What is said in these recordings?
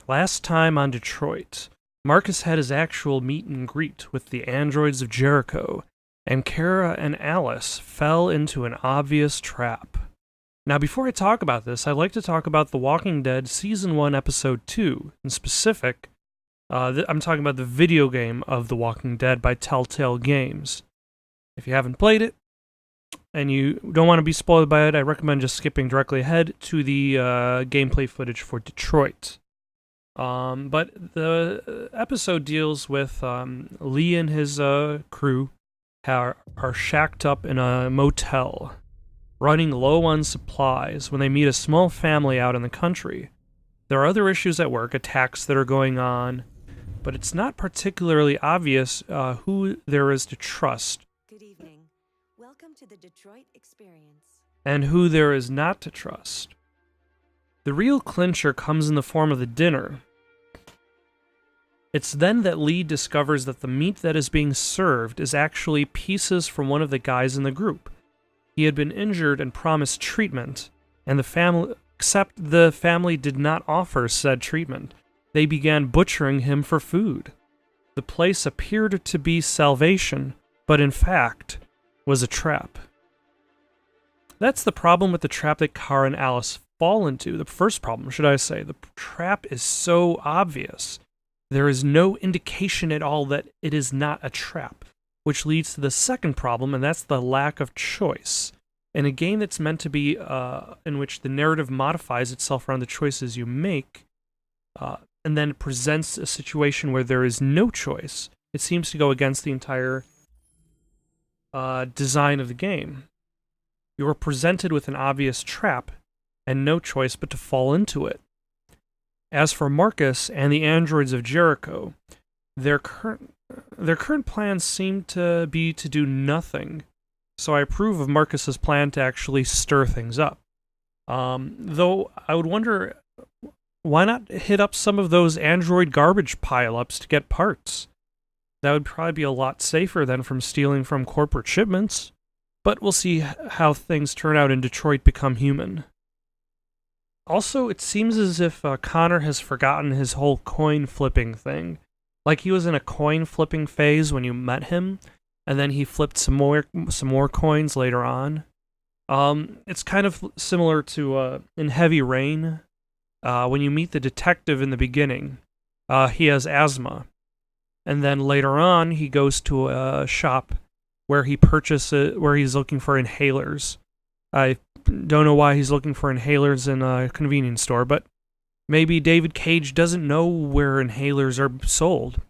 Last time on Detroit, Markus had his actual meet and greet with the androids of Jericho, and Kara and Alice fell into an obvious trap. Now, before I talk about this, I'd like to talk about The Walking Dead Season 1, Episode 2. In specific, I'm talking about the video game of The Walking Dead by Telltale Games. If you haven't played it, and you don't want to be spoiled by it, I recommend just skipping directly ahead to the gameplay footage for Detroit. But the episode deals with Lee and his crew are shacked up in a motel, running low on supplies when they meet a small family out in the country. There are other issues at work, attacks that are going on, but it's not particularly obvious who there is to trust. Good evening. Welcome to the Detroit Experience. And who there is not to trust. The real clincher comes in the form of the dinner. It's then that Lee discovers that the meat that is being served is actually pieces from one of the guys in the group. He had been injured and promised treatment, and the family did not offer said treatment. They began butchering him for food. The place appeared to be salvation, but in fact was a trap. That's the problem with the trap that Kara and Alice fall into. The first problem, should I say. The trap is so obvious. There is no indication at all that it is not a trap, which leads to the second problem, and that's the lack of choice. In a game that's meant to be in which the narrative modifies itself around the choices you make, and then presents a situation where there is no choice, it seems to go against the entire design of the game. You are presented with an obvious trap, and no choice but to fall into it. As for Markus and the androids of Jericho, their current plans seem to be to do nothing, so I approve of Marcus's plan to actually stir things up. Though I would wonder, why not hit up some of those android garbage pile-ups to get parts? That would probably be a lot safer than from stealing from corporate shipments. But we'll see how things turn out in Detroit Become Human. Also, it seems as if Connor has forgotten his whole coin flipping thing. Like he was in a coin flipping phase when you met him, and then he flipped some more coins later on. It's kind of similar to in Heavy Rain, when you meet the detective in the beginning. He has asthma, and then later on he goes to a shop where he's looking for inhalers. I don't know why he's looking for inhalers in a convenience store, but maybe David Cage doesn't know where inhalers are sold.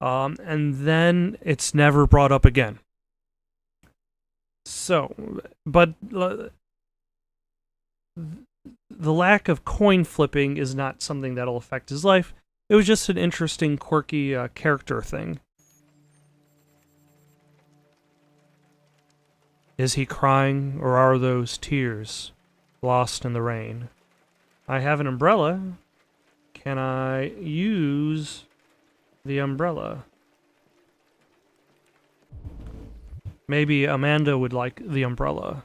And then it's never brought up again. So, but the lack of coin flipping is not something that'll affect his life. It was just an interesting, quirky character thing. Is he crying, or are those tears lost in the rain? I have an umbrella. Can I use the umbrella? Maybe Amanda would like the umbrella.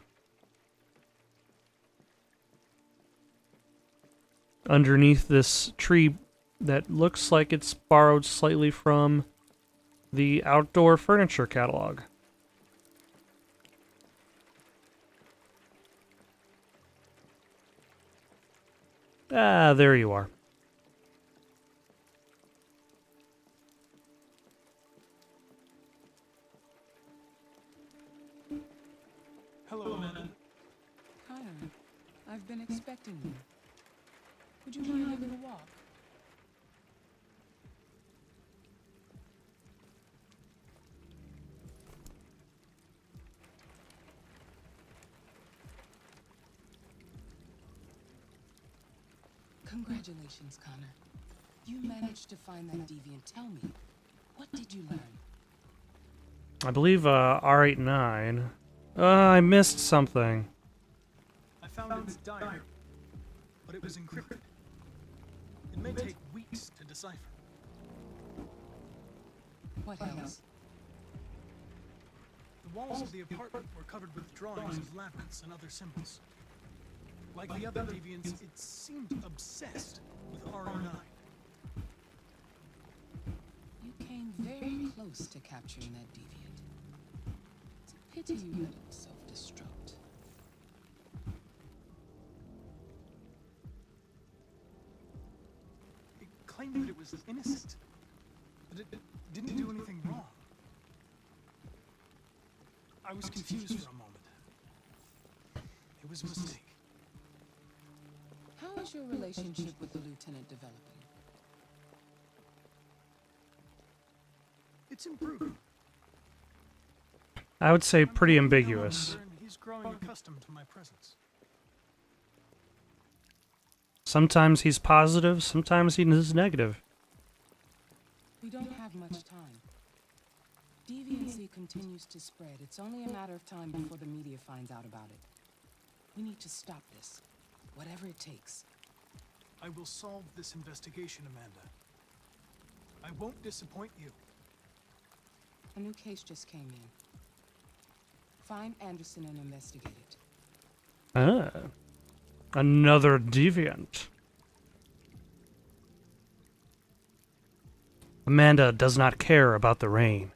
Underneath this tree that looks like it's borrowed slightly from the outdoor furniture catalog. Ah, there you are. Hello, Amanda. Connor, I've been expecting you. Would you mind having a walk? Congratulations, Connor. You managed to find that deviant. Tell me, what did you learn? I believe R89. I missed something. I found its diary, but it was encrypted. It may take weeks to decipher. What else? The walls of the apartment were covered with drawings of labyrinths and other symbols. Like the other deviants, it seemed obsessed with R9. close to capturing that deviant. It's a pity you let it self-destruct. It claimed that it was innocent. That it didn't do anything wrong. I was confused for a moment. It was a mistake. How is your relationship with the lieutenant developing? It's improving. I would say I'm pretty getting to know him ambiguous. better, and he's growing accustomed to my presence. Sometimes he's positive, sometimes he is negative. We don't have much time. Deviancy continues to spread. It's only a matter of time before the media finds out about it. We need to stop this, whatever it takes. I will solve this investigation, Amanda. I won't disappoint you. A new case just came in. Find Anderson and investigate it. Ah, another deviant. Amanda does not care about the rain.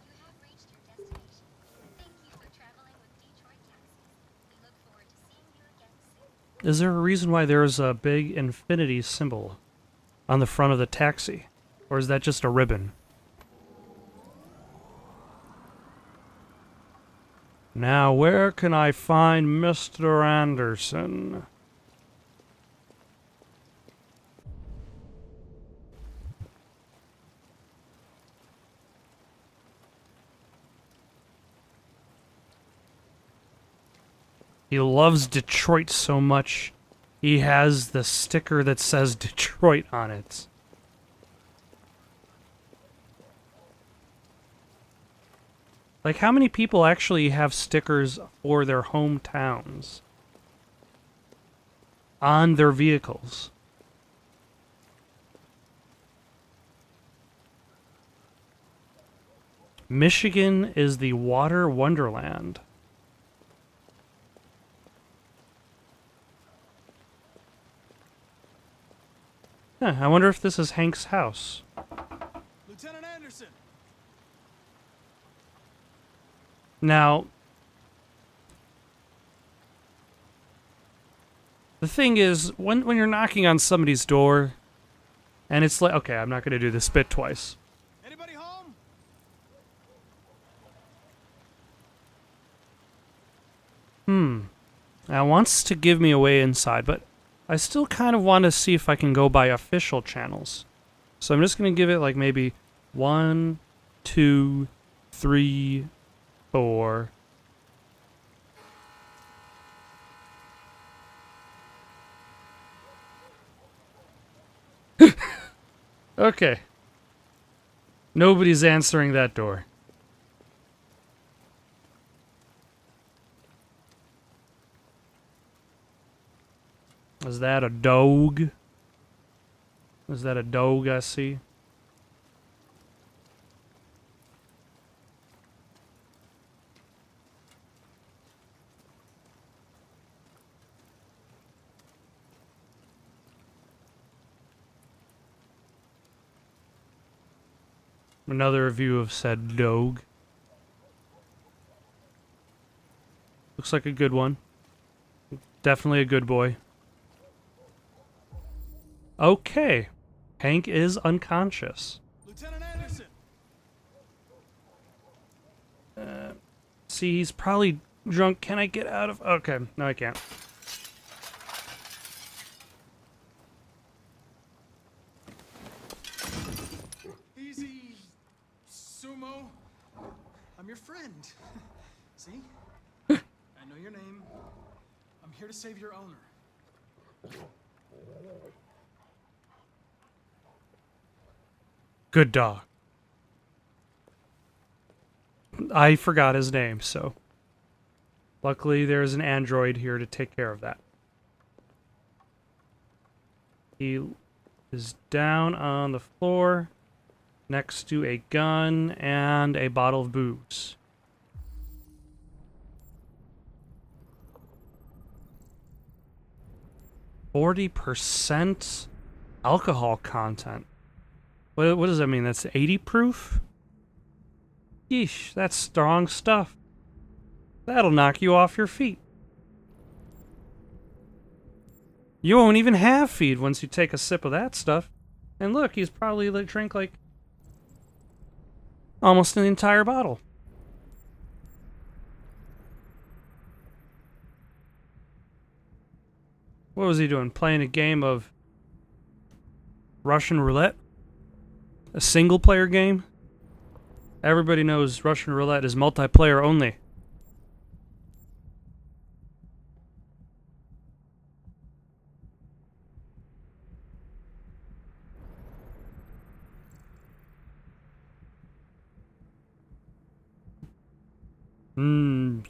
You have reached your destination. Thank you for traveling with Detroit Taxis. We look forward to seeing you again soon. Is there a reason why there is a big infinity symbol on the front of the taxi? Or is that just a ribbon? Now, where can I find Mr. Anderson? He loves Detroit so much, he has the sticker that says Detroit on it. Like, how many people actually have stickers for their hometowns on their vehicles? Michigan is the water wonderland. Huh, I wonder if this is Hank's house. Lieutenant Anderson! Now, the thing is, when you're knocking on somebody's door, and it's like, okay, I'm not going to do this bit twice. Anybody home? Now, it wants to give me away inside, but I still kind of want to see if I can go by official channels. So I'm just going to give it like maybe 1, 2, 3, 4. Okay. Nobody's answering that door. Is that a dog? Is that a dog I see? Another review of said dog. Looks like a good one. Definitely a good boy. Okay. Hank is unconscious. Lieutenant Anderson! See, he's probably drunk. Can I get out of... Okay, no I can't. Easy, Sumo. I'm your friend. See? I know your name. I'm here to save your owner. Good dog. I forgot his name, so... Luckily, there's an android here to take care of that. He is down on the floor. next to a gun and a bottle of booze. %40 alcohol content. What does that mean? That's 80 proof? Yeesh, that's strong stuff. That'll knock you off your feet. You won't even have feed once you take a sip of that stuff. And look, he's probably drank like almost an entire bottle. What was he doing? Playing a game of Russian roulette? A single player game? Everybody knows Russian roulette is multiplayer only.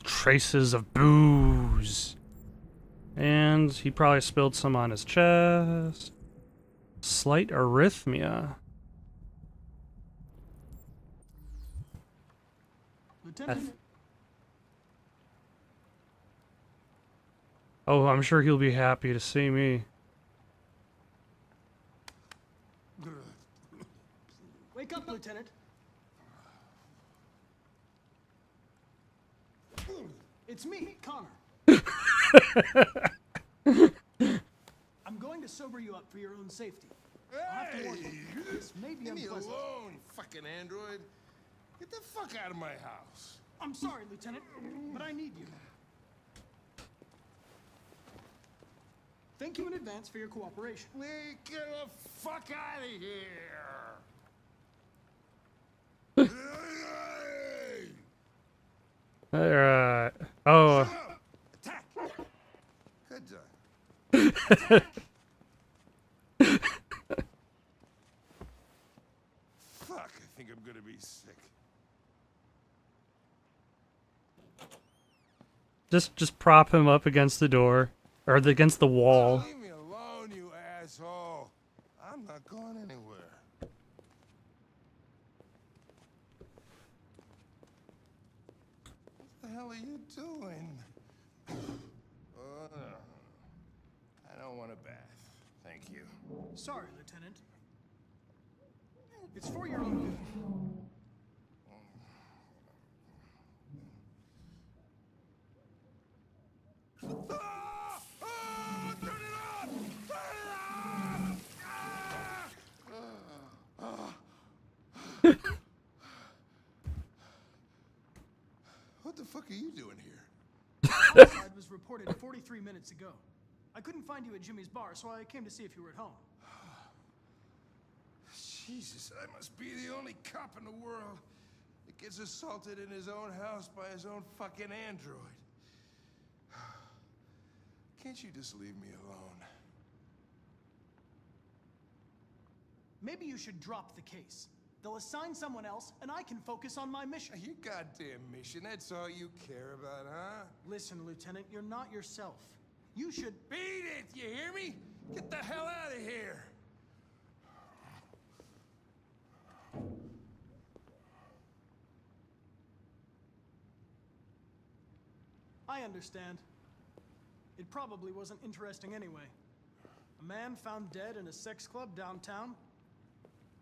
Traces of booze. And he probably spilled some on his chest. Slight arrhythmia. Lieutenant, Oh, I'm sure he'll be happy to see me. wake up, Lieutenant. It's me, Connor. I'm going to sober you up for your own safety. I'll have to warn you, this may be Leave me unpleasant. alone, fucking android. Get the fuck out of my house. I'm sorry, Lieutenant, but I need you. Thank you in advance for your cooperation. Get the fuck out of here. Alright. Oh. Attack. Good done. Fuck, I think I'm gonna be sick. Just prop him up against the door. Or against the wall. Leave me alone, you asshole. I'm not going anywhere. What the hell are you doing? I don't want a bath. Thank you. Sorry, Lieutenant. It's for your own good. Ah! Ah! Turn it off! Turn it off! What the fuck are you doing here? Homicide was reported 43 minutes ago. I couldn't find you at Jimmy's bar, so I came to see if you were at home. Jesus, I must be the only cop in the world that gets assaulted in his own house by his own fucking android. Can't you just leave me alone? Maybe you should drop the case. They'll assign someone else, and I can focus on my mission. Your goddamn mission, that's all you care about, huh? Listen, Lieutenant, you're not yourself. You should... Beat it, you hear me? Get the hell out of here! I understand. It probably wasn't interesting anyway. A man found dead in a sex club downtown.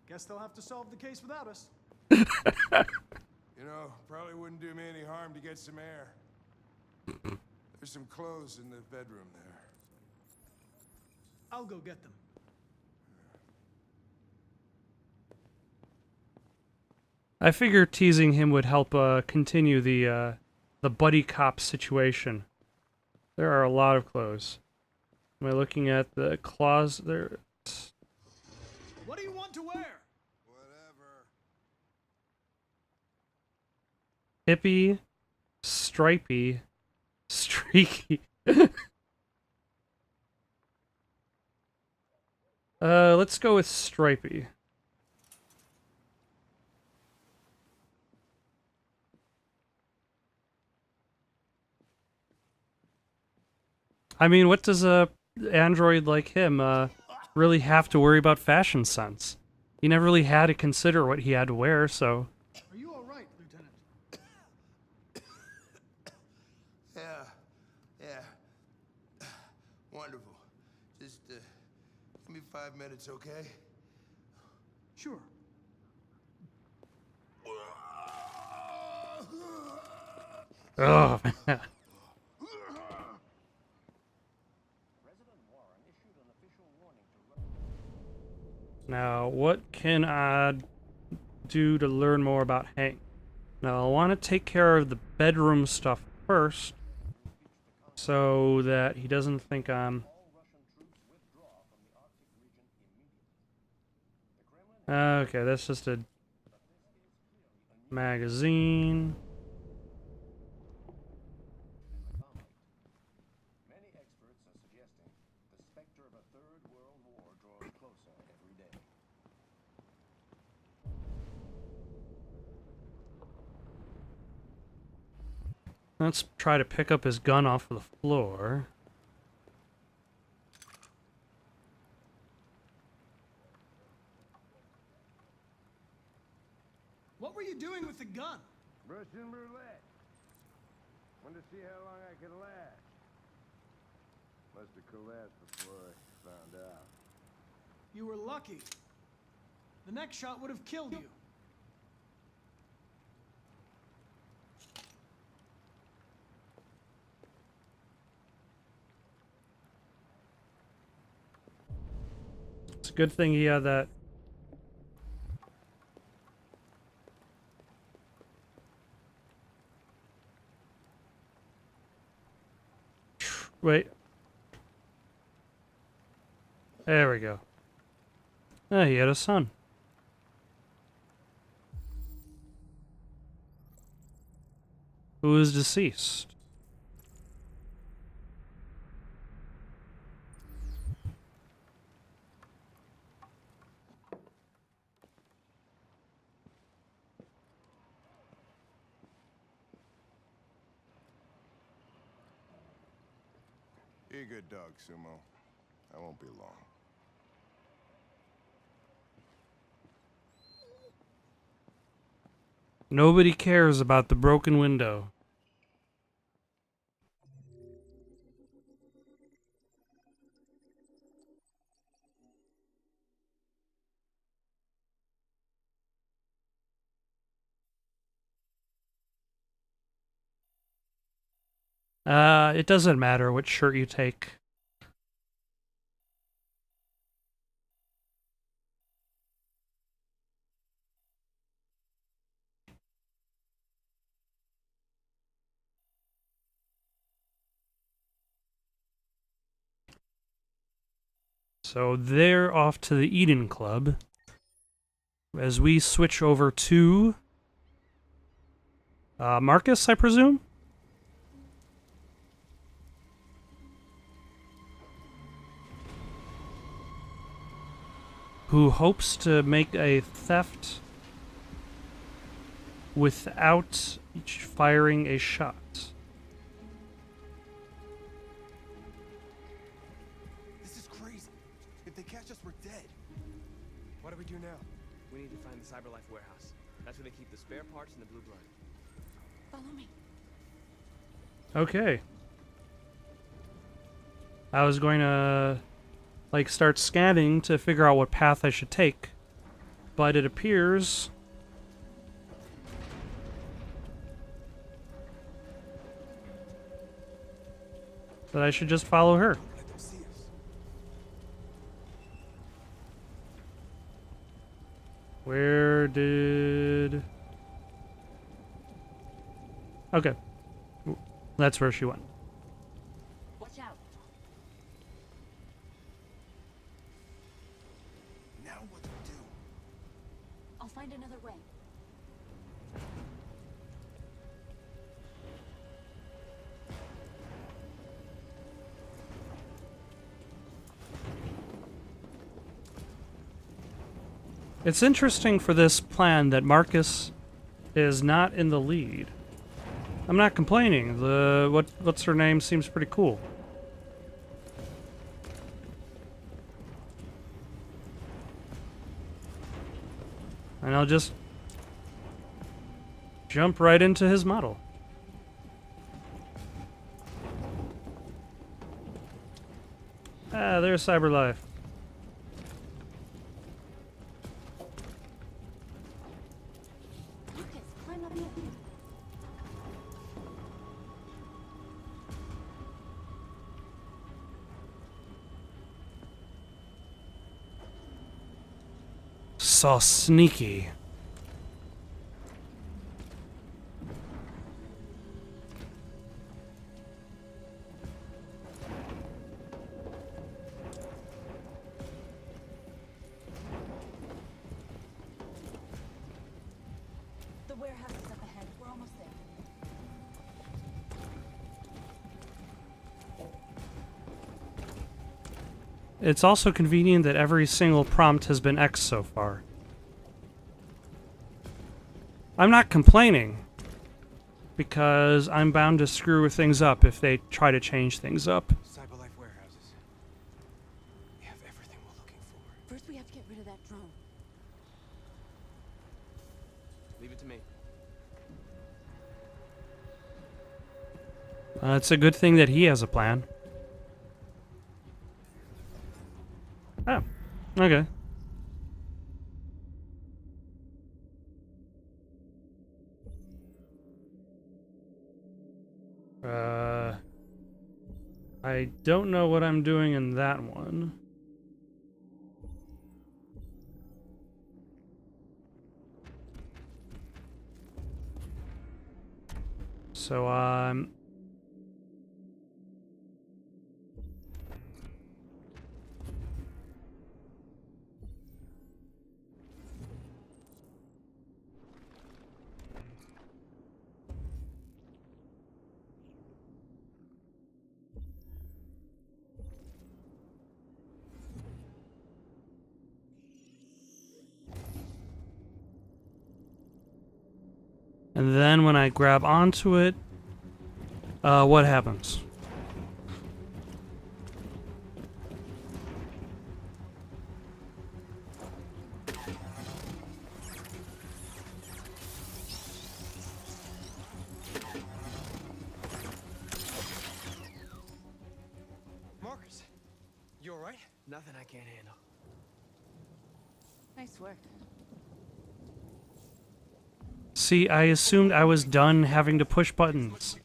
Guess they'll have to solve the case without us. You know, probably wouldn't do me any harm to get some air. There's some clothes in the bedroom there. I'll go get them. I figure teasing him would help continue the buddy cop situation. There are a lot of clothes. Am I looking at the closet there? What do you want to wear? Whatever. Hippie, stripey, streaky. Let's go with stripey. I mean, what does a android like him really have to worry about fashion sense? he never really had to consider what he had to wear, so... Are you all right, Lieutenant? Yeah. Wonderful. Just, give me 5 minutes, okay? Sure. Oh, man. Now, what can I do to learn more about Hank? Now, I want to take care of the bedroom stuff first, so that he doesn't think I'm... Okay, that's just a magazine. Many experts are suggesting the specter of a third world war draws closer every day. Let's try to pick up his gun off of the floor. What were you doing with the gun? Russian roulette. Wanted to see how long I could last. Must have collapsed before I found out. You were lucky. The next shot would have killed you. It's a good thing he had that. Wait. There we go. Oh, he had a son. Who is deceased. You're a good dog, Sumo. I won't be long. Nobody cares about the broken window. It doesn't matter what shirt you take. So they're off to the Eden Club. As we switch over to Markus, I presume? Who hopes to make a theft without firing a shot. This is crazy. If they catch us, we're dead. What do we do now? We need to find the CyberLife warehouse. That's where they keep the spare parts and the blue blood. Follow me. Okay. I was going to start scanning to figure out what path I should take, but it appears that I should just follow her. Don't let them see us. Where did... Okay. That's where she went. Watch out. Now what do we do? I'll find another way. It's interesting for this plan that Markus is not in the lead. I'm not complaining. What's her name seems pretty cool. And I'll just jump right into his model. Ah, there's CyberLife. Marcus, climb up here. So sneaky. The warehouse is up ahead. We're almost there. It's also convenient that every single prompt has been X so far. I'm not complaining, because I'm bound to screw things up if they try to change things up. Cyberlife warehouses. We have everything we're looking for. First, we have to get rid of that drone. Leave it to me. It's a good thing that he has a plan. Oh, okay. I don't know what I'm doing in that one. So, and then when I grab onto it, what happens? Marcus, you alright? Nothing I can't handle. Nice work. See, I assumed I was done having to push buttons.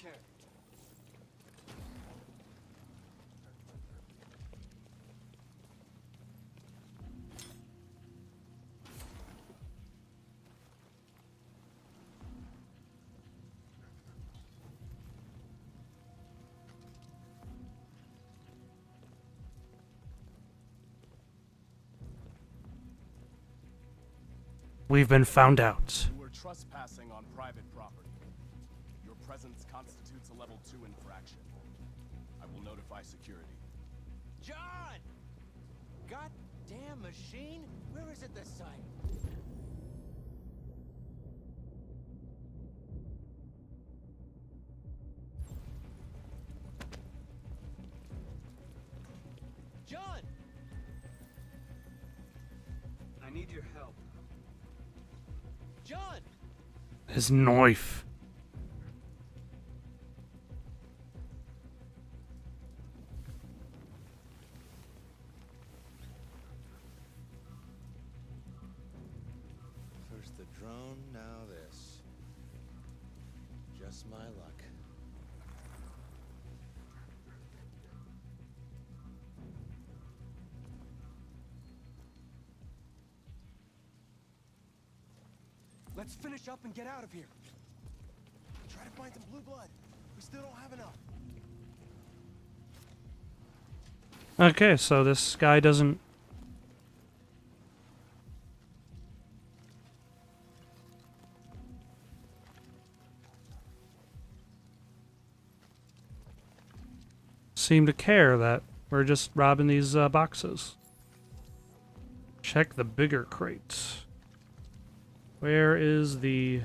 We've been found out. You were trespassing on private property. Your presence constitutes a level 2 infraction. I will notify security. John! Goddamn machine? Where is it this time? John! I need your help. John! His knife. First the drone, now this. Just my luck. Let's finish up and get out of here. Try to find some blue blood. We still don't have enough. Okay, so this guy doesn't... seem to care that we're just robbing these boxes. Check the bigger crates. Where is the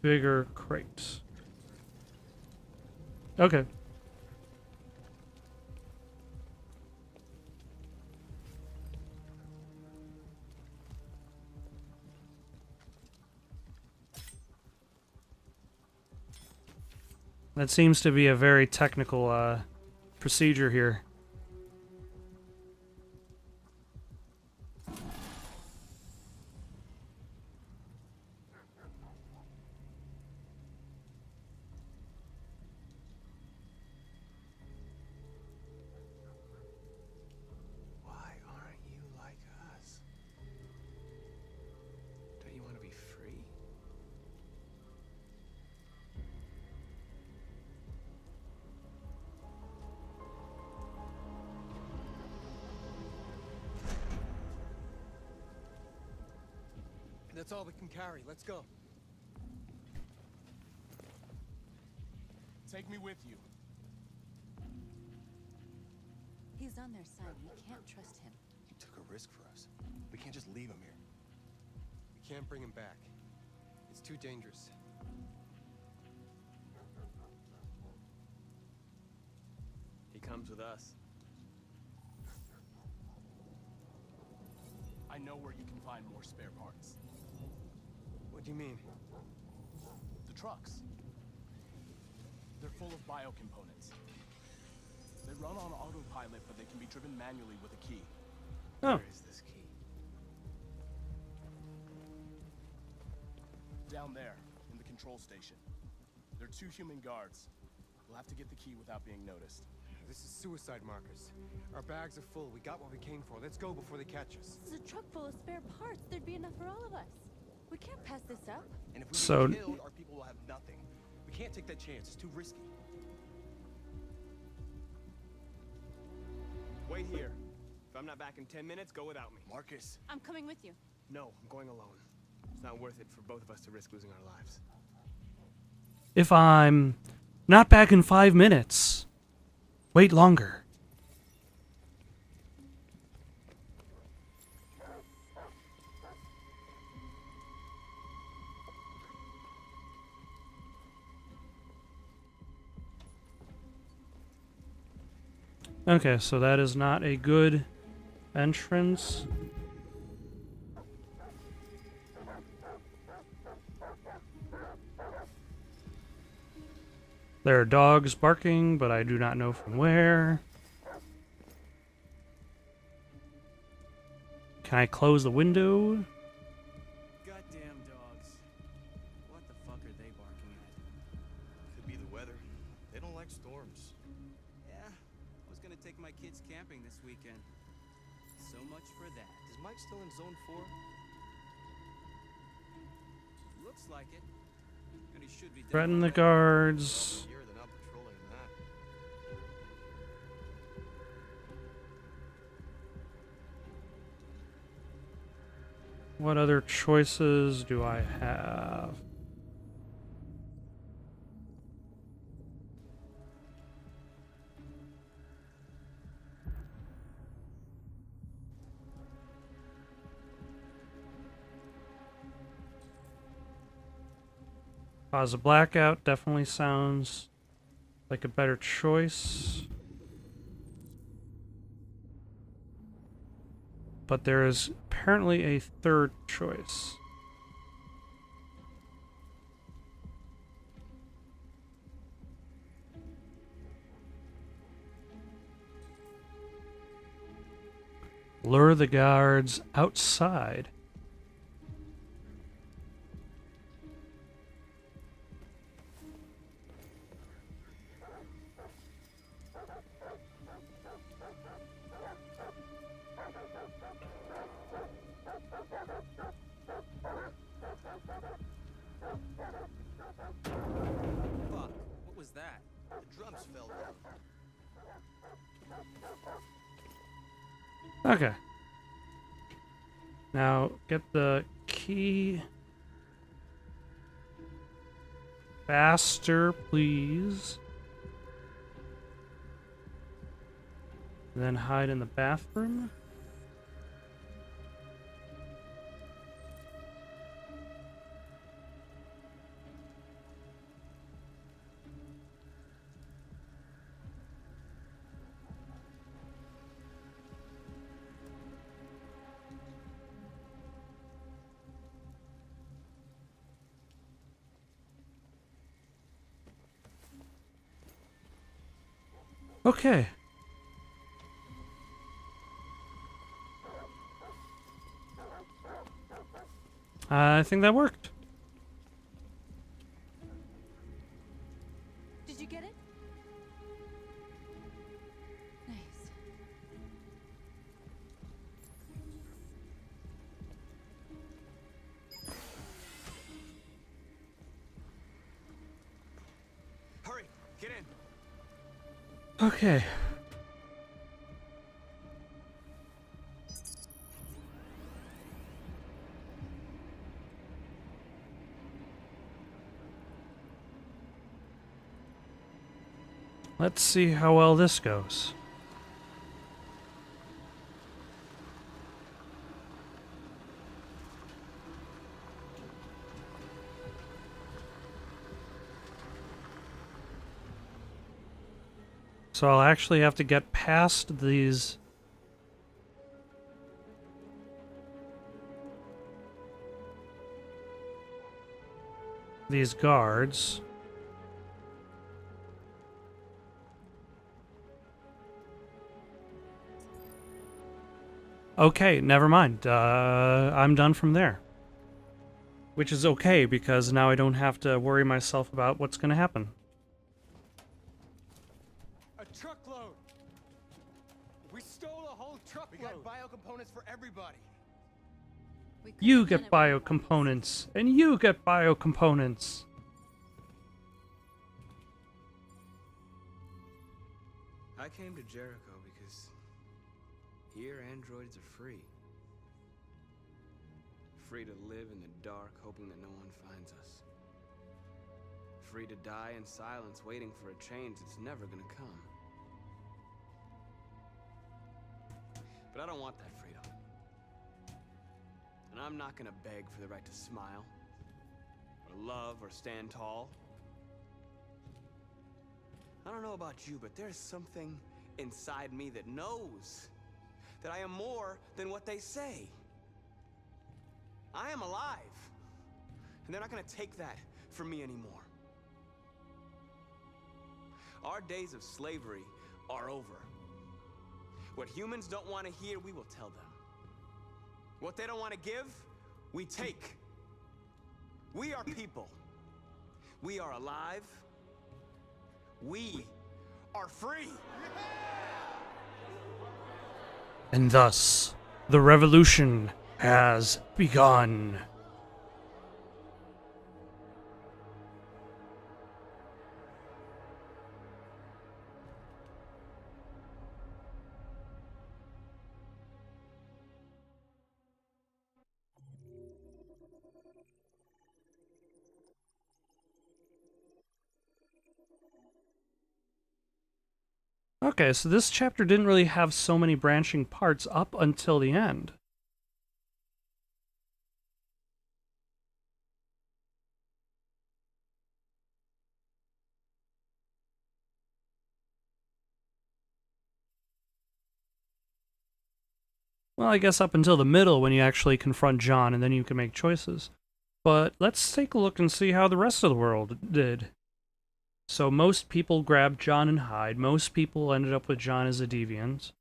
bigger crate? Okay. That seems to be a very technical procedure here. Why aren't you like us? Don't you want to be free? That's all we can carry. Let's go. Take me with you. He's on their side. We can't trust him. He took a risk for us. We can't just leave him here. We can't bring him back. It's too dangerous. He comes with us. I know where you can find more spare parts. What do you mean? The trucks. They're full of biocomponents. They run on autopilot, but they can be driven manually with a key. Oh. Where is this key? Down there, in the control station. There are 2 human guards. We'll have to get the key without being noticed. This is suicide, Markus. Our bags are full. We got what we came for. Let's go before they catch us. This is a truck full of spare parts. There'd be enough for all of us. We can't pass this up. And if we So- get killed, our people will have nothing. We can't take that chance. It's too risky. Wait here. If I'm not back in 10 minutes, go without me. Markus. I'm coming with you. No, I'm going alone. It's not worth it for both of us to risk losing our lives. If I'm not back in 5 minutes, wait longer. Okay, so that is not a good entrance. There are dogs barking, but I do not know from where. Can I close the window? Goddamn dogs. What the fuck are they barking at? Could be the weather. They don't like storms. Yeah, I was gonna take my kids camping this weekend. So much for that. Is Mike still in Zone 4? Looks like it. And he should be done Threaten the already. guards. Well, they're not patrolling that. What other choices do I have? Cause a blackout definitely sounds like a better choice. But there is apparently a third choice. Lure the guards outside. Fuck, what was that? The drums fell down. Okay. Now, get the key faster, please. Then hide in the bathroom. Okay. I think that worked. Did you get it? Nice. Hurry, get in. Okay. Let's see how well this goes. So I'll actually have to get past these guards. Okay, never mind. I'm done from there. Which is okay, because now I don't have to worry myself about what's going to happen. A truckload! We stole a whole truckload! We got biocomponents for everybody! You get biocomponents, and you get biocomponents. I came to Jericho because here androids are free. Free to live in the dark, hoping that no one finds us. Free to die in silence, waiting for a change that's never gonna come. But I don't want that freedom. And I'm not gonna beg for the right to smile, or love, or stand tall. I don't know about you, but there's something inside me that knows that I am more than what they say. I am alive, and they're not gonna take that from me anymore. Our days of slavery are over. What humans don't want to hear, we will tell them. What they don't want to give, we take. We are people. We are alive. We are free. And thus, the revolution has begun. Okay, so this chapter didn't really have so many branching parts up until the end. Well, I guess up until the middle when you actually confront John and then you can make choices. But let's take a look and see how the rest of the world did. So most people grabbed John and Hyde. Most people ended up with John as a deviant.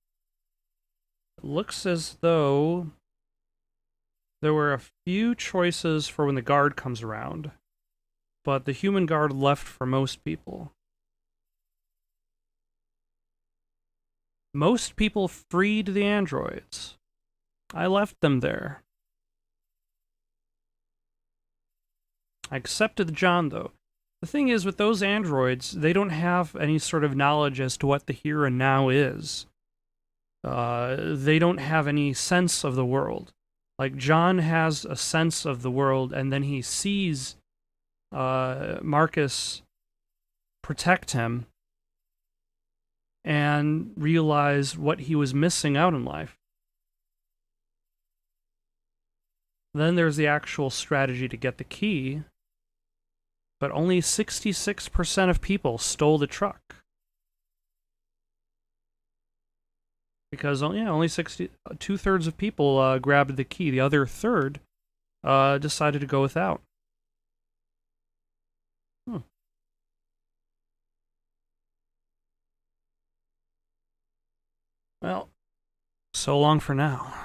It looks as though there were a few choices for when the guard comes around, but the human guard left for most people. Most people freed the androids. I left them there. I accepted John, though. The thing is, with those androids, they don't have any sort of knowledge as to what the here and now is. They don't have any sense of the world. Like, John has a sense of the world, and then he sees Markus protect him and realize what he was missing out in life. Then there's the actual strategy to get the key, but only 66% of people stole the truck. Because, yeah, only 2/3 of people grabbed the key. The other third decided to go without. So long for now.